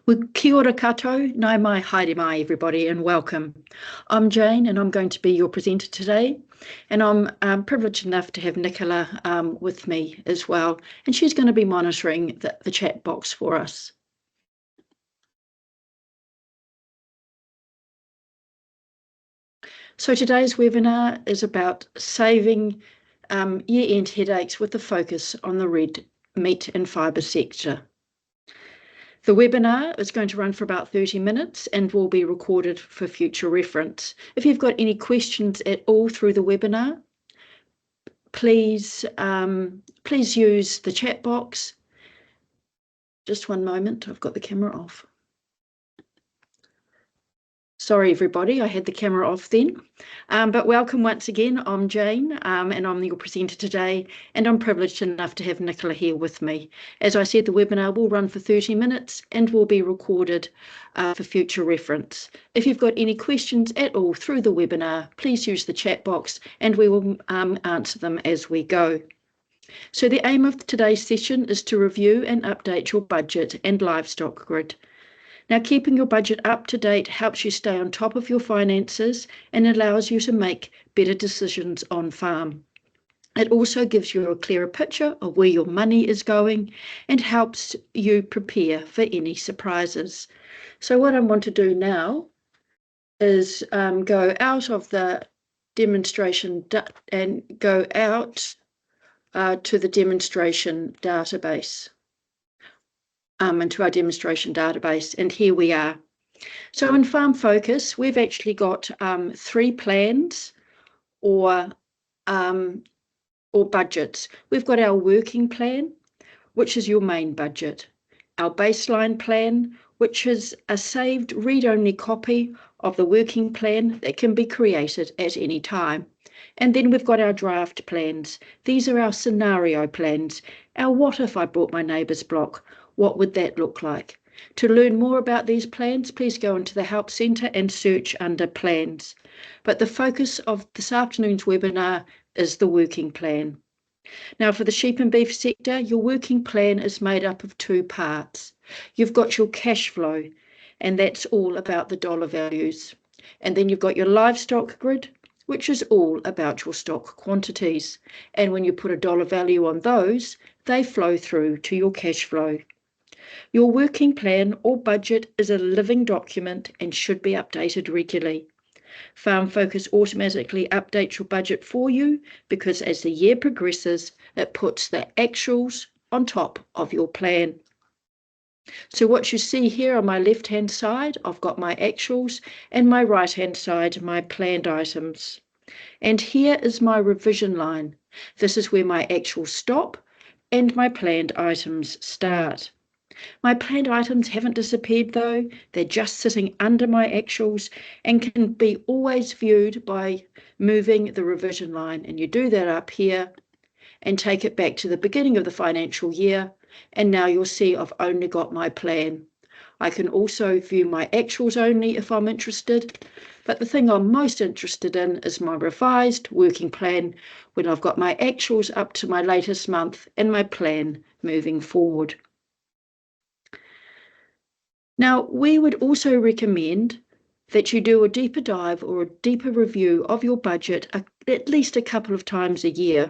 Well, kia ora koutou, nai mai, haere mai everybody and welcome. I'm Jane and I'm going to be your presenter today, and I'm privileged enough to have Nicola with me as well, and she's going to be monitoring the chat box for us. So today's webinar is about saving year-end headaches with a focus on the red meat and fibre sector. The webinar is going to run for about 30 minutes and will be recorded for future reference. If you've got any questions at all through the webinar, please use the chat box. Just one moment, I've got the camera off. Sorry, everybody, I had the camera off then. But welcome once again. I'm Jane, and I'm your presenter today, and I'm privileged enough to have Nicola here with me. As I said, the webinar will run for 30 minutes and will be recorded for future reference. If you've got any questions at all through the webinar, please use the chat box and we will answer them as we go. So the aim of today's session is to review and update your budget and livestock grid. Now, keeping your budget up to date helps you stay on top of your finances and allows you to make better decisions on farm. It also gives you a clearer picture of where your money is going and helps you prepare for any surprises. So what I want to do now is go out of the demonstration and go out to the demonstration database. Into our demonstration database, and here we are. So in Farm Focus, we've actually got 3 plans or budgets. We've got our working plan, which is your main budget, our baseline plan, which is a saved read-only copy of the working plan that can be created at any time. And then we've got our draft plans. These are our scenario plans, our what if I bought my neighbour's block. What would that look like? To learn more about these plans, please go into the Help Centre and search under Plans. But the focus of this afternoon's webinar is the working plan. Now, for the sheep and beef sector, your working plan is made up of 2 parts. You've got your cash flow, and that's all about the dollar values. And then you've got your livestock grid, which is all about your stock quantities. And when you put a dollar value on those, they flow through to your cash flow. Your working plan or budget is a living document and should be updated regularly. Farm Focus automatically updates your budget for you because as the year progresses, it puts the actuals on top of your plan. So what you see here on my left-hand side, I've got my actuals, and my right-hand side, my planned items. And here is my revision line. This is where my actuals stop and my planned items start. My planned items haven't disappeared though, they're just sitting under my actuals and can be always viewed by moving the revision line. And you do that up here and take it back to the beginning of the financial year, and now you'll see I've only got my plan. I can also view my actuals only if I'm interested, but the thing I'm most interested in is my revised working plan when I've got my actuals up to my latest month and my plan moving forward. Now, we would also recommend that you do a deeper dive or a deeper review of your budget at least a couple of times a year.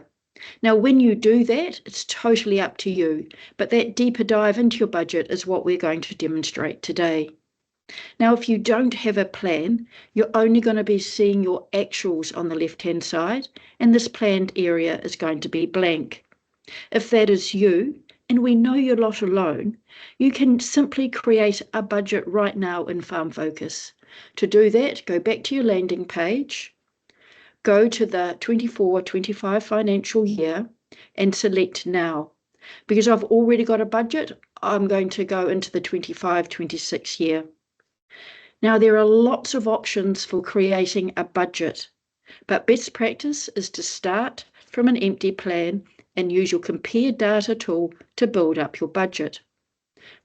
Now, when you do that, it's totally up to you, but that deeper dive into your budget is what we're going to demonstrate today. Now, if you don't have a plan, you're only going to be seeing your actuals on the left-hand side, and this planned area is going to be blank. If that is you, and we know you're not alone, you can simply create a budget right now in Farm Focus. To do that, go back to your landing page, go to the 24-25 financial year and select Now. Because I've already got a budget, I'm going to go into the 25-26 year. Now, there are lots of options for creating a budget, but best practice is to start from an empty plan and use your compare data tool to build up your budget.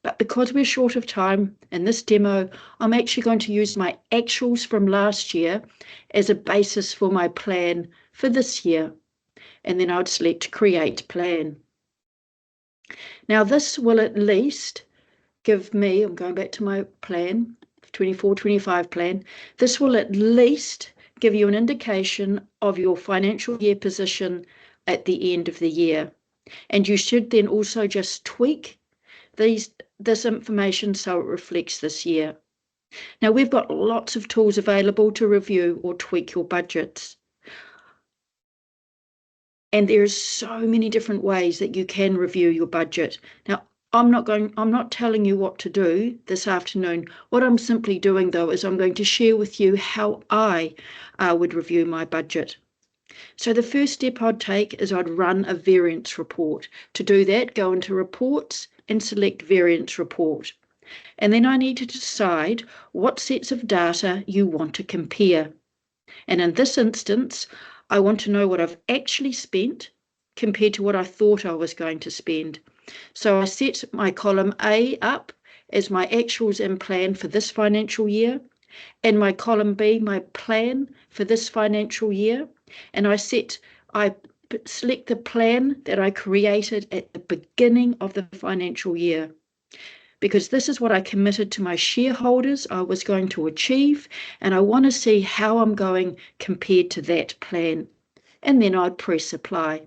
But because we're short of time in this demo, I'm actually going to use my actuals from last year as a basis for my plan for this year. And then I'll select Create Plan. Now this will at least give me, I'm going back to my plan, 24-25 plan, this will at least give you an indication of your financial year position at the end of the year. And you should then also just tweak this information so it reflects this year. Now, we've got lots of tools available to review or tweak your budgets. And there's so many different ways that you can review your budget. Now, I'm not telling you what to do this afternoon. What I'm simply doing, though, is I'm going to share with you how I would review my budget. So the first step I'd take is I'd run a variance report. To do that, go into reports and select variance report. And then I need to decide what sets of data you want to compare. And in this instance, I want to know what I've actually spent compared to what I thought I was going to spend. So I set my column A up as my actuals and plan for this financial year, and my column B, my plan for this financial year. And I select the plan that I created at the beginning of the financial year, because this is what I committed to my shareholders I was going to achieve, and I want to see how I'm going compared to that plan. And then I'd press apply.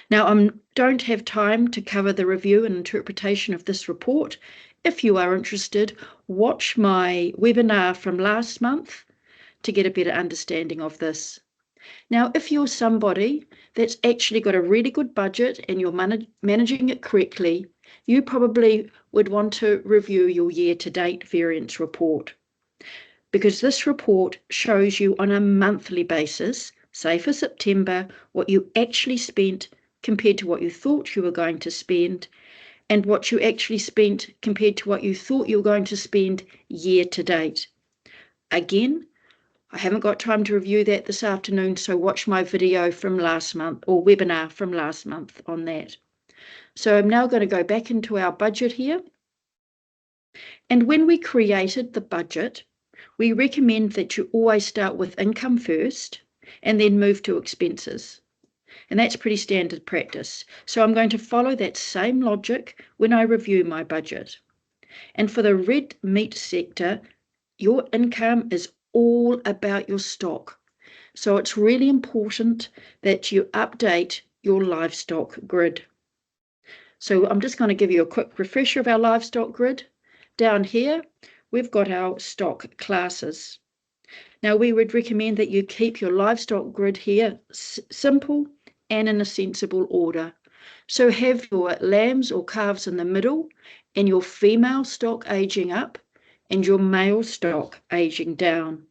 Now, I don't have time to cover the review and interpretation of this report. If you are interested, watch my webinar from last month to get a better understanding of this. Now, if you're somebody that's actually got a really good budget and you're managing it correctly, you probably would want to review your year-to-date variance report, because this report shows you on a monthly basis, say for September, what you actually spent compared to what you thought you were going to spend, and what you actually spent compared to what you thought you were going to spend year-to-date. Again, I haven't got time to review that this afternoon, so watch my video from last month, or webinar from last month on that. So I'm now going to go back into our budget here. And when we created the budget, we recommend that you always start with income first and then move to expenses. And that's pretty standard practice. So I'm going to follow that same logic when I review my budget. And for the red meat sector, your income is all about your stock. So it's really important that you update your livestock grid. So I'm just going to give you a quick refresher of our livestock grid. Down here, we've got our stock classes. Now, we would recommend that you keep your livestock grid here simple and in a sensible order. So have your lambs or calves in the middle and your female stock aging up and your male stock aging down.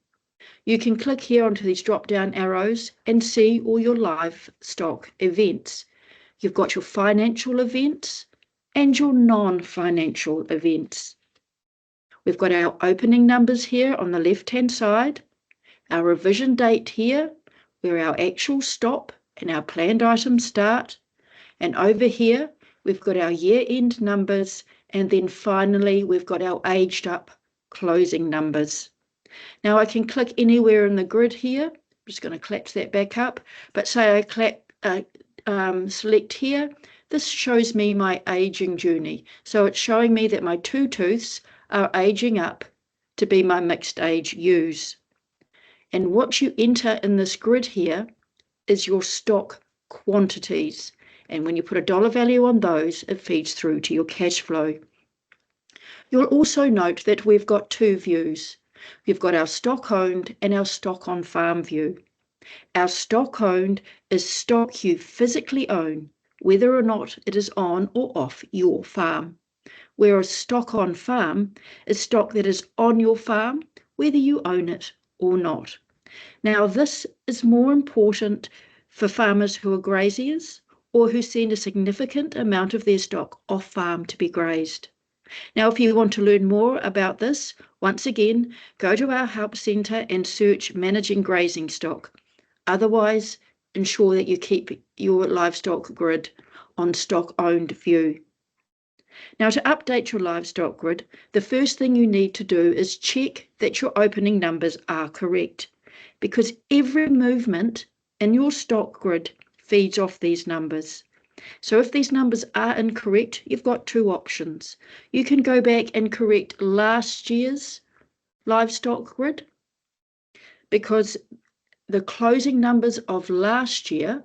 You can click here onto these drop-down arrows and see all your livestock events. You've got your financial events and your non-financial events. We've got our opening numbers here on the left-hand side, our revision date here, where our actual stop and our planned items start, and over here we've got our year-end numbers, and then finally we've got our aged up closing numbers. Now I can click anywhere in the grid here. I'm just going to collapse that back up, but say I select here, this shows me my aging journey. So it's showing me that my 2 tooths are aging up to be my mixed age ewes. And what you enter in this grid here is your stock quantities. And when you put a dollar value on those, it feeds through to your cash flow. You'll also note that we've got 2 views. We've got our stock owned and our stock on farm view. Our stock owned is stock you physically own, whether or not it is on or off your farm. Whereas stock on farm is stock that is on your farm, whether you own it or not. Now, this is more important for farmers who are graziers or who send a significant amount of their stock off farm to be grazed. Now, if you want to learn more about this, once again, go to our help centre and search managing grazing stock. Otherwise, ensure that you keep your livestock grid on stock owned view. Now, to update your livestock grid, the first thing you need to do is check that your opening numbers are correct, because every movement in your stock grid feeds off these numbers. So if these numbers are incorrect, you've got two options. You can go back and correct last year's livestock grid, because the closing numbers of last year,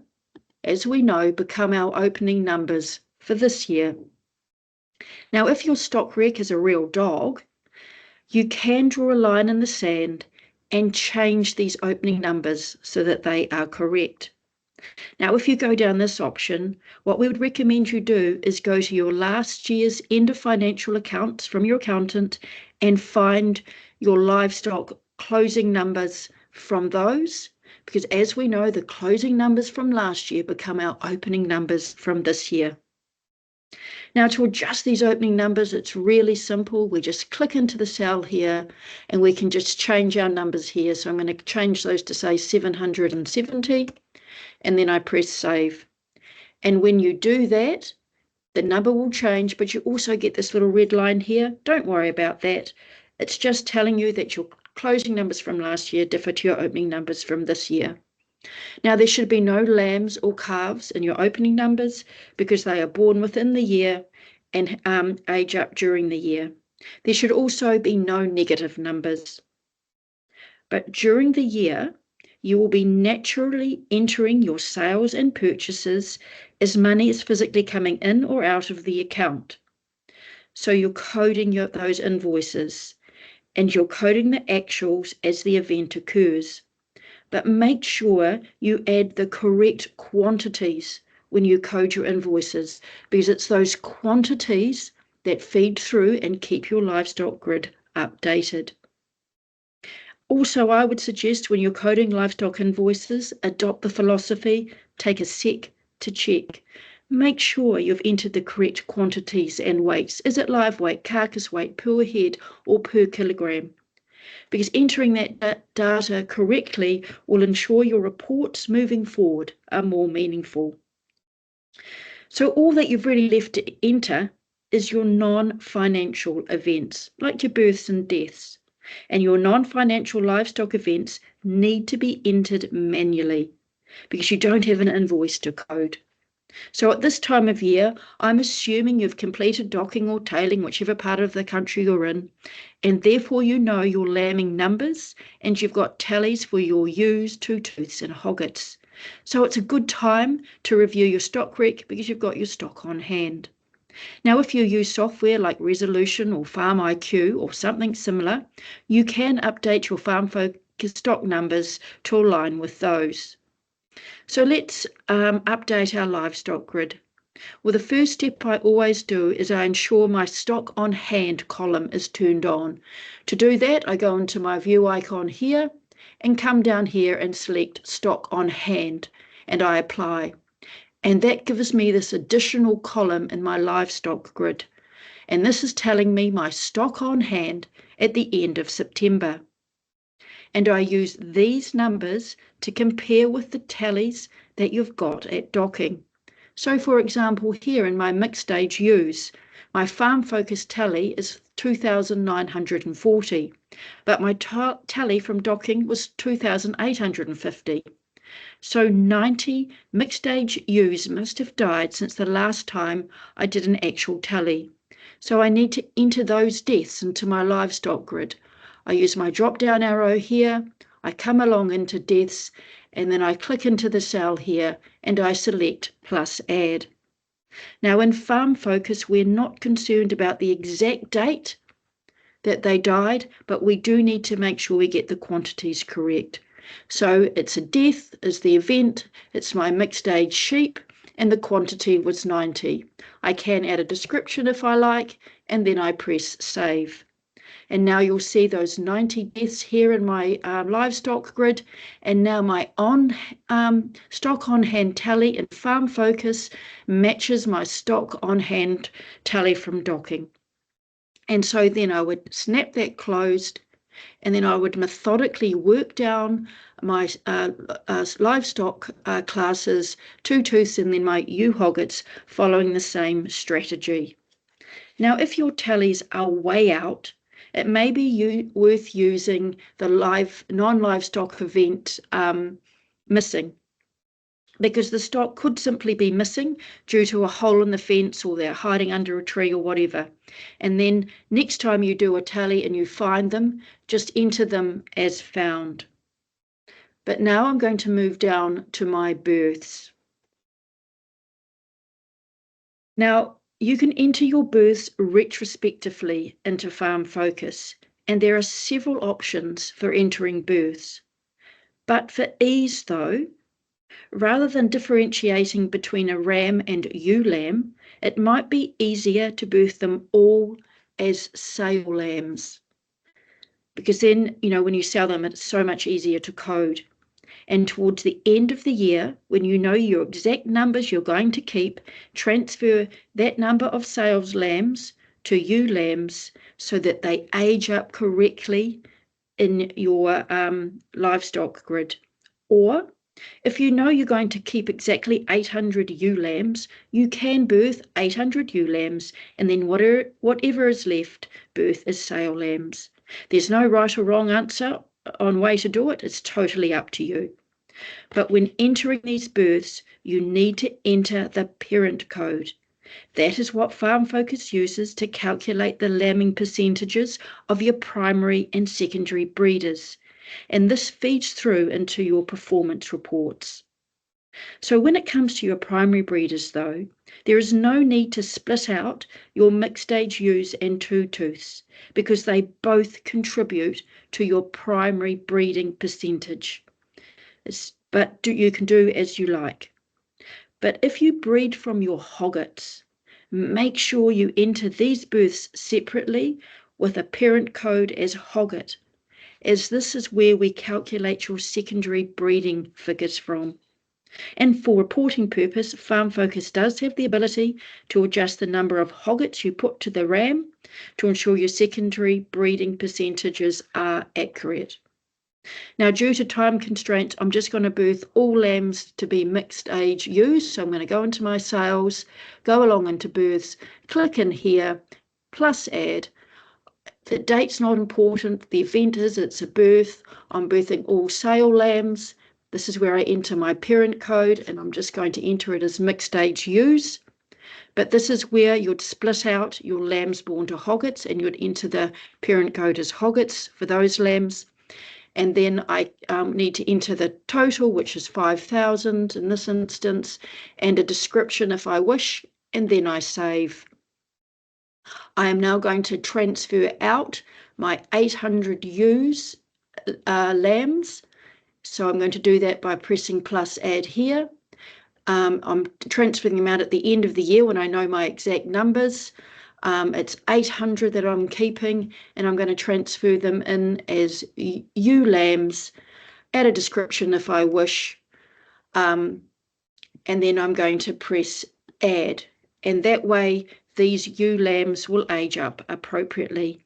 as we know, become our opening numbers for this year. Now, if your stock rec is a real dog, you can draw a line in the sand and change these opening numbers so that they are correct. Now, if you go down this option, what we would recommend you do is go to your last year's end of financial accounts from your accountant and find your livestock closing numbers from those, because as we know, the closing numbers from last year become our opening numbers from this year. Now, to adjust these opening numbers, it's really simple. We just click into the cell here and we can just change our numbers here. So I'm going to change those to say 770, and then I press save. And when you do that, the number will change, but you also get this little red line here. Don't worry about that. It's just telling you that your closing numbers from last year differ to your opening numbers from this year. Now, there should be no lambs or calves in your opening numbers because they are born within the year and age up during the year. There should also be no negative numbers. But during the year, you will be naturally entering your sales and purchases as money is physically coming in or out of the account. So you're coding those invoices and you're coding the actuals as the event occurs. But make sure you add the correct quantities when you code your invoices, because it's those quantities that feed through and keep your livestock grid updated. Also, I would suggest when you're coding livestock invoices, adopt the philosophy, take a sec to check. Make sure you've entered the correct quantities and weights. Is it live weight, carcass weight, per head, or per kilogram? Because entering that data correctly will ensure your reports moving forward are more meaningful. So all that you've really left to enter is your non-financial events, like your births and deaths. And your non-financial livestock events need to be entered manually because you don't have an invoice to code. So at this time of year, I'm assuming you've completed docking or tailing, whichever part of the country you're in, and therefore you know your lambing numbers and you've got tallies for your ewes, two tooths and hoggets. So it's a good time to review your stock rec because you've got your stock on hand. Now, if you use software like Resolution or Farm IQ or something similar, you can update your Farm Focus stock numbers to align with those. So let's update our livestock grid. Well, the first step I always do is I ensure my stock on hand column is turned on. To do that, I go into my view icon here and come down here and select stock on hand, and I apply. And that gives me this additional column in my livestock grid. And this is telling me my stock on hand at the end of September. And I use these numbers to compare with the tallies that you've got at docking. So for example, here in my mixed age ewes, my farm focus tally is 2,940, but my tally from docking was 2,850. So 90 mixed age ewes must have died since the last time I did an actual tally. So I need to enter those deaths into my livestock grid. I use my drop down arrow here, I come along into deaths, and then I click into the cell here and I select plus add. Now in Farm Focus, we're not concerned about the exact date that they died, but we do need to make sure we get the quantities correct. So it's a death is the event, it's my mixed age sheep, and the quantity was 90. I can add a description if I like, and then I press save. And now you'll see those 90 deaths here in my livestock grid. And now my stock on hand tally in Farm Focus matches my stock on hand tally from docking. And so then I would snap that closed, and then I would methodically work down my livestock classes, two tooths, and then my ewe hoggets, following the same strategy. Now, if your tallies are way out, it may be worth using the non-livestock event missing. because the stock could simply be missing due to a hole in the fence, or they're hiding under a tree or whatever. And then next time you do a tally and you find them, just enter them as found. But now I'm going to move down to my births. Now, you can enter your births retrospectively into Farm Focus, and there are several options for entering births. But for ease, though, rather than differentiating between a ram and ewe lamb, it might be easier to birth them all as sale lambs, because then, when you sell them, it's so much easier to code. And towards the end of the year, when you know your exact numbers you're going to keep, transfer that number of sales lambs to ewe lambs so that they age up correctly in your livestock grid. Or if you know you're going to keep exactly 800 ewe lambs, you can birth 800 ewe lambs, and then whatever is left, birth as sale lambs. There's no right or wrong answer on way to do it. It's totally up to you. But when entering these births, you need to enter the parent code. That is what Farm Focus uses to calculate the lambing percentages of your primary and secondary breeders. And this feeds through into your performance reports. So when it comes to your primary breeders, though, there is no need to split out your mixed age ewes and two tooths, because they both contribute to your primary breeding percentage. But you can do as you like. But if you breed from your hoggets, make sure you enter these births separately with a parent code as hogget, as this is where we calculate your secondary breeding figures from. And for reporting purpose, Farm Focus does have the ability to adjust the number of hoggets you put to the ram to ensure your secondary breeding percentages are accurate. Now, due to time constraints, I'm just going to birth all lambs to be mixed age ewes. So I'm going to go into my sales, go along into births, click in here, plus add. The date's not important. The event is it's a birth. I'm birthing all sale lambs. This is where I enter my parent code, and I'm just going to enter it as mixed age ewes. But this is where you'd split out your lambs born to hoggets, and you'd enter the parent code as hoggets for those lambs. And then I need to enter the total, which is 5,000 in this instance, and a description if I wish, and then I save. I am now going to transfer out my 800 ewes lambs. So I'm going to do that by pressing plus add here. I'm transferring them out at the end of the year when I know my exact numbers. It's 800 that I'm keeping, and I'm going to transfer them in as ewe lambs, add a description if I wish, and then I'm going to press add, and that way these ewe lambs will age up appropriately.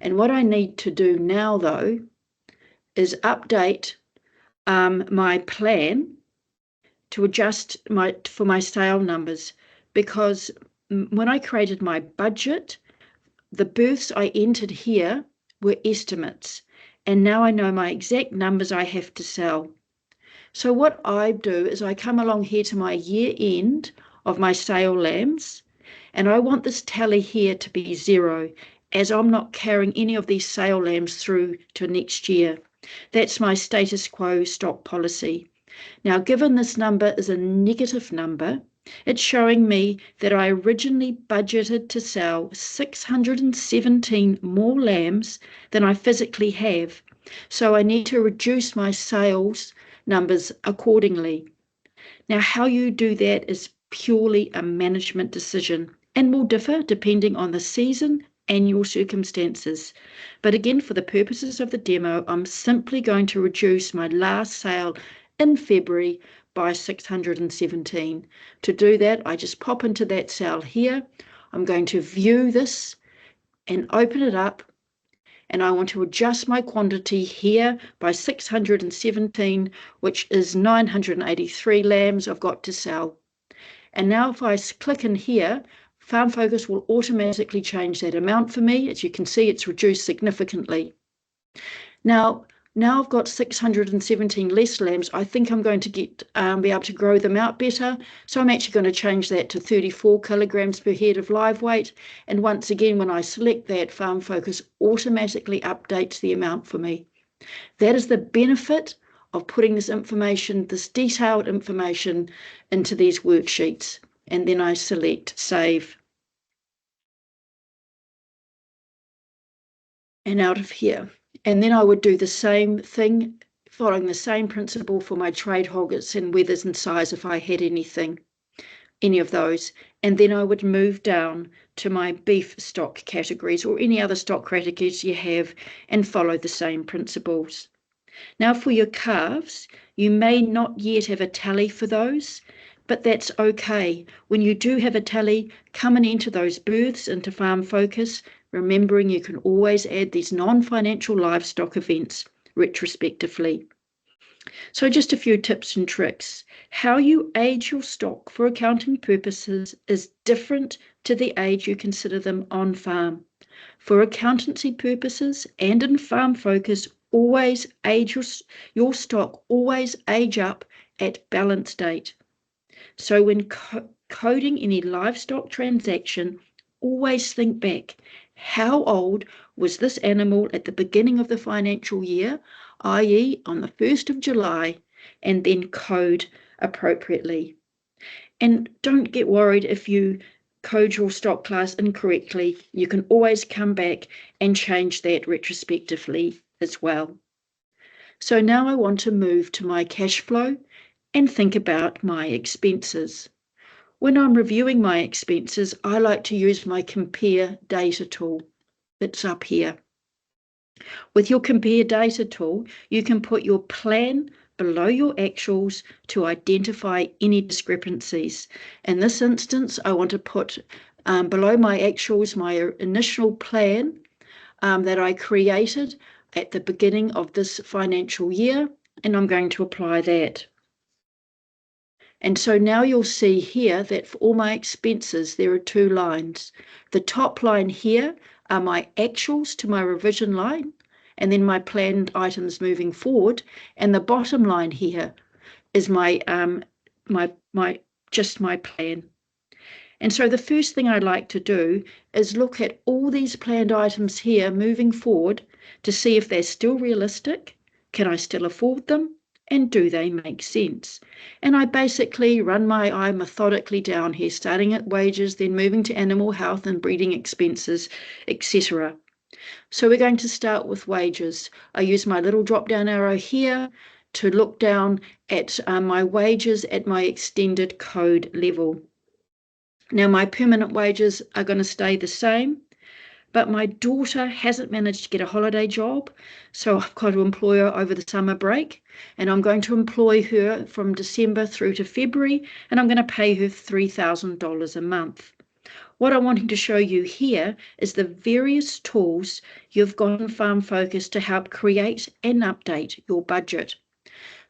And what I need to do now, though, is update my plan to adjust for my sale numbers, because when I created my budget, the births I entered here were estimates, and now I know my exact numbers I have to sell. So what I do is I come along here to my year end of my sale lambs, and I want this tally here to be 0, as I'm not carrying any of these sale lambs through to next year. That's my status quo stock policy. Now, given this number is a negative number, it's showing me that I originally budgeted to sell 617 more lambs than I physically have. So I need to reduce my sales numbers accordingly. Now, how you do that is purely a management decision and will differ depending on the season and your circumstances. But again, for the purposes of the demo, I'm simply going to reduce my last sale in February by 617. To do that, I just pop into that cell here. I'm going to view this and open it up, and I want to adjust my quantity here by 617, which is 983 lambs I've got to sell. And now if I click in here, Farm Focus will automatically change that amount for me. As you can see, it's reduced significantly. Now, Now I've got 617 less lambs. I think I'm going to be able to grow them out better. So I'm actually going to change that to 34 kilograms per head of live weight. And once again, when I select that, Farm Focus automatically updates the amount for me. That is the benefit of putting this information, this detailed information, into these worksheets. And then I select Save. And out of here. And then I would do the same thing, following the same principle for my trade hoggets and wethers and size if I had any of those. And then I would move down to my beef stock categories or any other stock categories you have and follow the same principles. Now for your calves, you may not yet have a tally for those, but that's okay. When you do have a tally, come and enter those births into Farm Focus, remembering you can always add these non-financial livestock events retrospectively. So just a few tips and tricks. How you age your stock for accounting purposes is different to the age you consider them on farm. For accountancy purposes and in Farm Focus, always age your stock, always age up at balance date. So when coding any livestock transaction, always think back. How old was this animal at the beginning of the financial year, i.e. on the 1st of July, and then code appropriately. And don't get worried if you code your stock class incorrectly. You can always come back and change that retrospectively as well. So now I want to move to my cash flow and think about my expenses. When I'm reviewing my expenses, I like to use my compare data tool that's up here. With your compare data tool, you can put your plan below your actuals to identify any discrepancies. In this instance, I want to put below my actuals my initial plan that I created at the beginning of this financial year, and I'm going to apply that. And so now you'll see here that for all my expenses, there are two lines. The top line here are my actuals to my revision line, and then my planned items moving forward. And the bottom line here is my plan. And so the first thing I'd like to do is look at all these planned items here moving forward to see if they're still realistic. Can I still afford them? And do they make sense? And I basically run my eye methodically down here, starting at wages, then moving to animal health and breeding expenses, etc. So we're going to start with wages. I use my little drop-down arrow here to look down at my wages at my extended code level. Now my permanent wages are going to stay the same, but my daughter hasn't managed to get a holiday job, so I've got to employ her over the summer break, and I'm going to employ her from December through to February, and I'm going to pay her $3,000 a month. What I'm wanting to show you here is the various tools you've got in Farm Focus to help create and update your budget.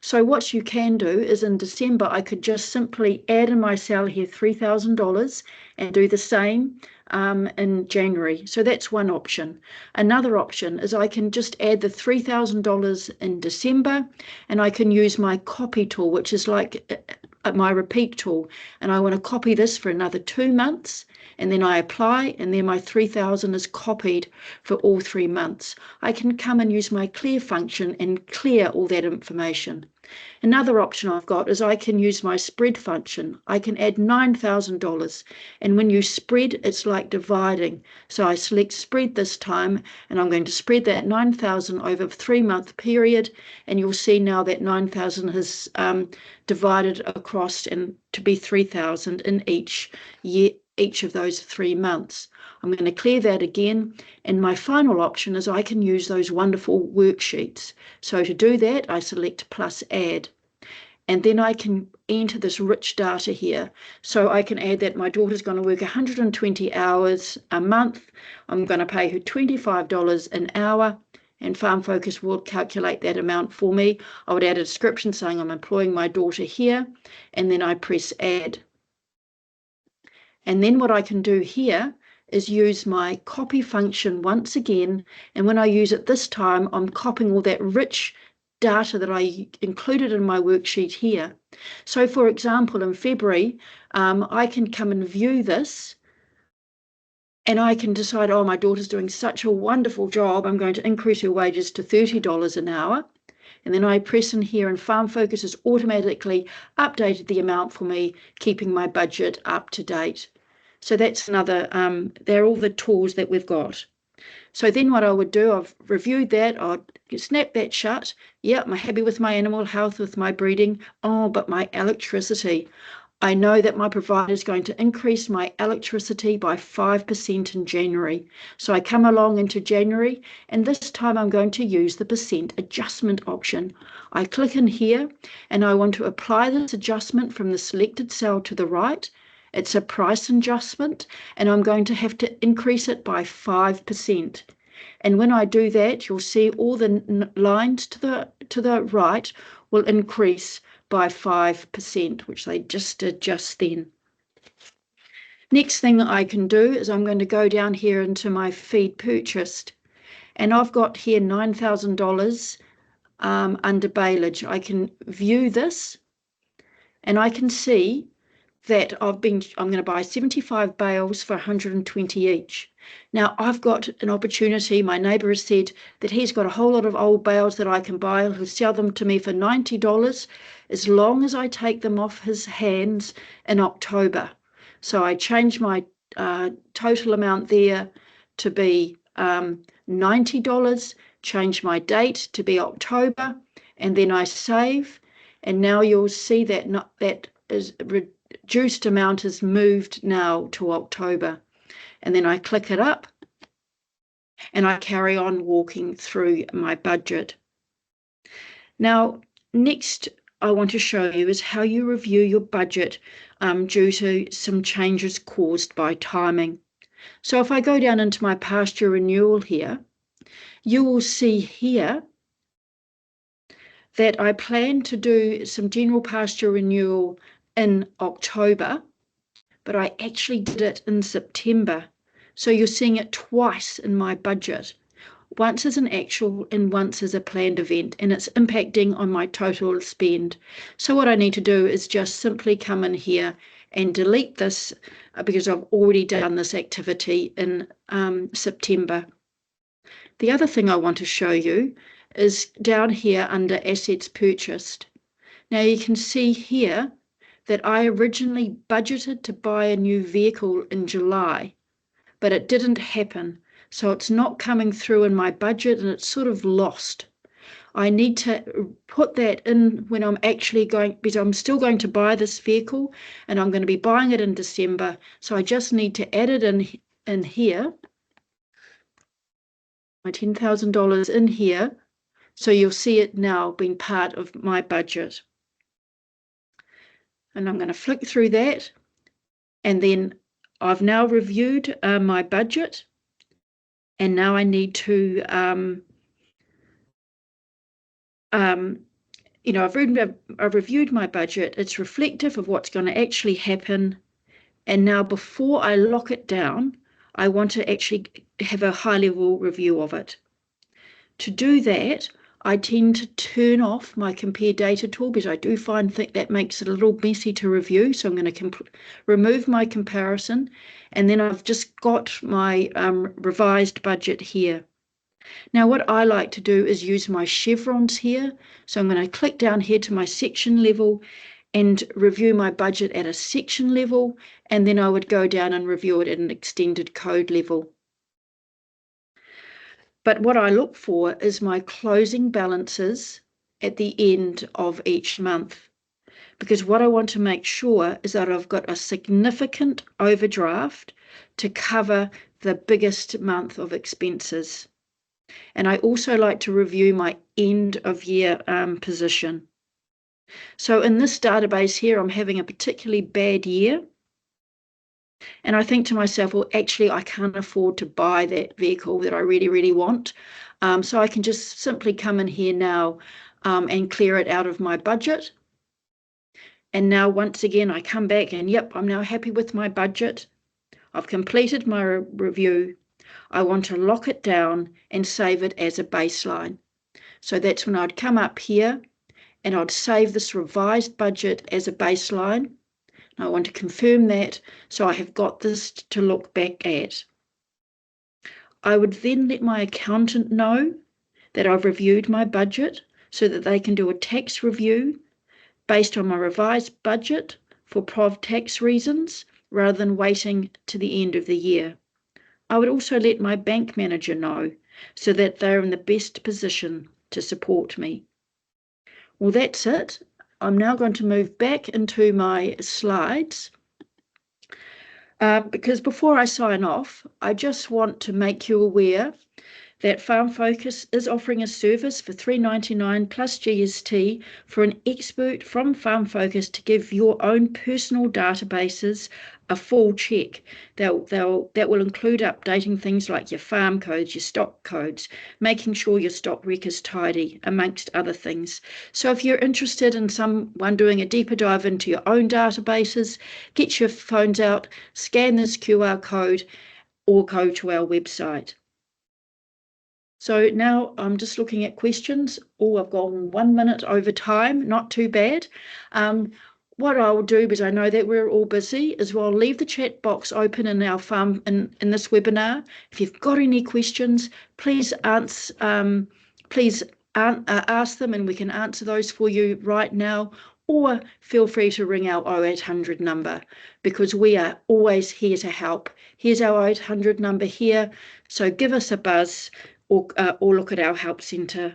So what you can do is in December, I could just simply add in my cell here $3,000 and do the same in January. So that's one option. Another option is I can just add the $3,000 in December, and I can use my copy tool, which is like my repeat tool. And I want to copy this for another 2 months, and then I apply, and then my 3,000 is copied for all 3 months. I can come and use my clear function and clear all that information. Another option I've got is I can use my spread function. I can add $9,000, and when you spread, it's like dividing. So I select spread this time, and I'm going to spread that 9,000 over a 3-month period, and you'll see now that 9,000 has divided across and to be 3,000 in each year, each of those 3 months. I'm going to clear that again, and my final option is I can use those wonderful worksheets. So to do that, I select plus add, and then I can enter this rich data here. So I can add that my daughter's going to work 120 hours a month. I'm going to pay her $25 an hour, and Farm Focus will calculate that amount for me. I would add a description saying I'm employing my daughter here, and then I press add. And then what I can do here is use my copy function once again. And when I use it this time, I'm copying all that rich data that I included in my worksheet here. So for example, in February, I can come and view this, and I can decide, oh, my daughter's doing such a wonderful job, I'm going to increase her wages to $30 an hour. And then I press in here, and Farm Focus has automatically updated the amount for me, keeping my budget up to date. So that's another, they're all the tools that we've got. So then what I would do, I've reviewed that, I'll snap that shut. Yeah, I'm happy with my animal health, with my breeding. Oh, but my electricity. I know that my provider is going to increase my electricity by 5% in January. So I come along into January, and this time I'm going to use the percent adjustment option. I click in here, and I want to apply this adjustment from the selected cell to the right. It's a price adjustment, and I'm going to have to increase it by 5%. And when I do that, you'll see all the lines to the right will increase by 5%, which they just did just then. Next thing I can do is I'm going to go down here into my feed purchased, and I've got here $9,000 under baleage. I can view this, and I can see that I'm going to buy 75 bales for 120 each. Now I've got an opportunity. My neighbour has said that he's got a whole lot of old bales that I can buy. He'll sell them to me for $90 as long as I take them off his hands in October. So I change my total amount there to be $90, change my date to be October, and then I save, and now you'll see that that is reduced amount is moved now to October. And then I click it up, and I carry on walking through my budget. Now, next I want to show you is how you review your budget due to some changes caused by timing. So if I go down into my pasture renewal here, you will see here that I plan to do some general pasture renewal in October, but I actually did it in September. So you're seeing it twice in my budget. Once as an actual and once as a planned event, and it's impacting on my total spend. So what I need to do is just simply come in here and delete this because I've already done this activity in September. The other thing I want to show you is down here under assets purchased. Now you can see here that I originally budgeted to buy a new vehicle in July, but it didn't happen. So it's not coming through in my budget, and it's sort of lost. I need to put that in when I'm actually going, because I'm still going to buy this vehicle, and I'm going to be buying it in December. So I just need to add it in here, my $10,000 in here. So you'll see it now being part of my budget. And I'm going to flick through that, and then I've now reviewed my budget, and now I need to, I've reviewed my budget. It's reflective of what's going to actually happen. And now before I lock it down, I want to actually have a high-level review of it. To do that, I tend to turn off my compare data tool because I do find that makes it a little messy to review. So I'm going to remove my comparison, and then I've just got my revised budget here. Now what I like to do is use my chevrons here. So I'm going to click down here to my section level and review my budget at a section level, and then I would go down and review it at an extended code level. But what I look for is my closing balances at the end of each month, because what I want to make sure is that I've got a significant overdraft to cover the biggest month of expenses. And I also like to review my end of year position. So in this database here, I'm having a particularly bad year. And I think to myself, well, actually, I can't afford to buy that vehicle that I really, really want. So I can just simply come in here now and clear it out of my budget. And now, once again, I come back and, yep, I'm now happy with my budget. I've completed my review. I want to lock it down and save it as a baseline. So that's when I'd come up here and I'd save this revised budget as a baseline. I want to confirm that, so I have got this to look back at. I would then let my accountant know that I've reviewed my budget so that they can do a tax review based on my revised budget for prov tax reasons rather than waiting to the end of the year. I would also let my bank manager know so that they're in the best position to support me. Well, that's it. I'm now going to move back into my slides. Because before I sign off, I just want to make you aware that Farm Focus is offering a service for $3.99 plus GST for an expert from Farm Focus to give your own personal databases a full check. That will include updating things like your farm codes, your stock codes, making sure your stock rec is tidy, amongst other things. So if you're interested in someone doing a deeper dive into your own databases, get your phones out, scan this QR code, or go to our website. So now I'm just looking at questions. Oh, I've gone 1 minute over time, not too bad. What I'll do, because I know that we're all busy, is we'll leave the chat box open in our farm in this webinar. If you've got any questions, please ask them and we can answer those for you right now, or feel free to ring our 0800 number because we are always here to help. Here's our 0800 number here, so give us a buzz or look at our help centre.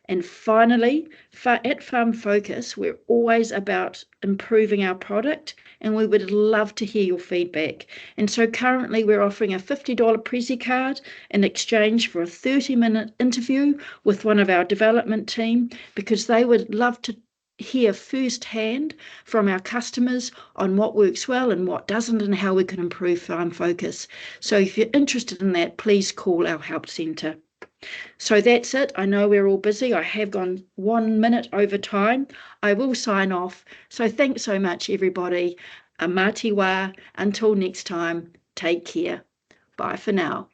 And finally, at Farm Focus, we're always about improving our product and we would love to hear your feedback. And so currently we're offering a $50 Prezi card in exchange for a 30-minute interview with one of our development team because they would love to hear firsthand from our customers on what works well and what doesn't and how we can improve Farm Focus. So if you're interested in that, please call our help centre. So that's it. I know we're all busy. I have gone 1 minute over time. I will sign off. So thanks so much, everybody. Mā te wā. Until next time, take care. Bye for now.